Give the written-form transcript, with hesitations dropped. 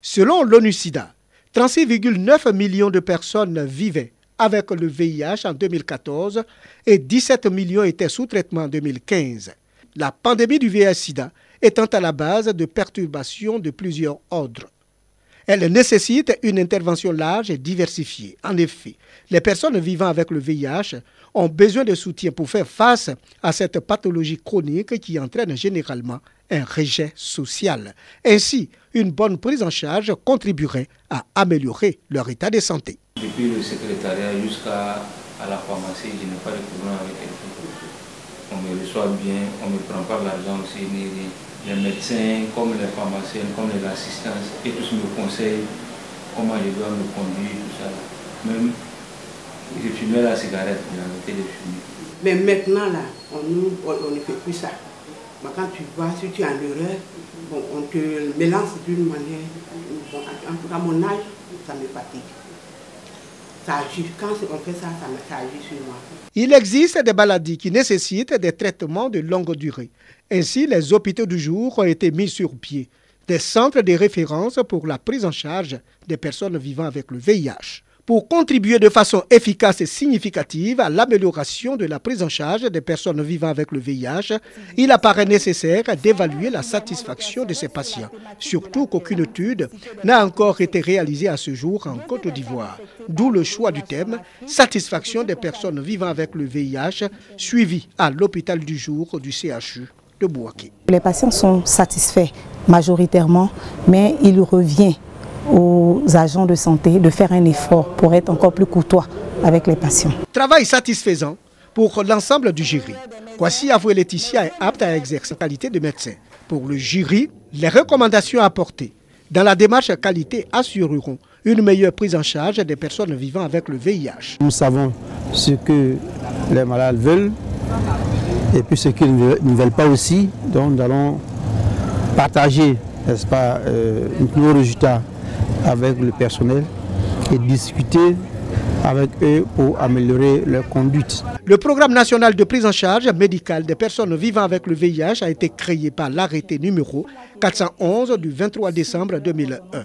Selon l'ONU-SIDA, 36,9 millions de personnes vivaient avec le VIH en 2014 et 17 millions étaient sous traitement en 2015. La pandémie du VIH-SIDA étant à la base de perturbations de plusieurs ordres. Elle nécessite une intervention large et diversifiée. En effet, les personnes vivant avec le VIH ont besoin de soutien pour faire face à cette pathologie chronique qui entraîne généralement un rejet social. Ainsi, une bonne prise en charge contribuerait à améliorer leur état de santé. Depuis le secrétariat jusqu'à la pharmacie, je n'ai pas de problème avec quelqu'un. On me reçoit bien, on ne me prend pas l'argent aussi, ni rien. Les médecins, comme les pharmaciens, comme les assistants, et tous me conseillent comment je dois me conduire, tout ça. Même, je fumais la cigarette, j'ai arrêté de fumer. Mais maintenant, là, on ne fait plus ça. Mais quand tu vas, si tu es en erreur, bon, on te mélange d'une manière. Bon, en tout cas, mon âge, ça me fatigue. Ça agit. Quand on fait ça, ça agit sur moi. Il existe des maladies qui nécessitent des traitements de longue durée. Ainsi, les hôpitaux du jour ont été mis sur pied, des centres de référence pour la prise en charge des personnes vivant avec le VIH. Pour contribuer de façon efficace et significative à l'amélioration de la prise en charge des personnes vivant avec le VIH, il apparaît nécessaire d'évaluer la satisfaction de ces patients, surtout qu'aucune étude n'a encore été réalisée à ce jour en Côte d'Ivoire. D'où le choix du thème « Satisfaction des personnes vivant avec le VIH » suivi à l'hôpital du jour du CHU de Bouaké. Les patients sont satisfaits majoritairement, mais il revient aux agents de santé de faire un effort pour être encore plus courtois avec les patients. Travail satisfaisant pour l'ensemble du jury. Kwasi Avoué Laetitia est apte à exercer la qualité de médecin. Pour le jury, les recommandations apportées dans la démarche qualité assureront une meilleure prise en charge des personnes vivant avec le VIH. Nous savons ce que les malades veulent et puis ce qu'ils ne veulent pas aussi. Donc nous allons partager, n'est-ce pas, nos résultats avec le personnel et discuter avec eux pour améliorer leur conduite. Le programme national de prise en charge médicale des personnes vivant avec le VIH a été créé par l'arrêté numéro 411 du 23 décembre 2001.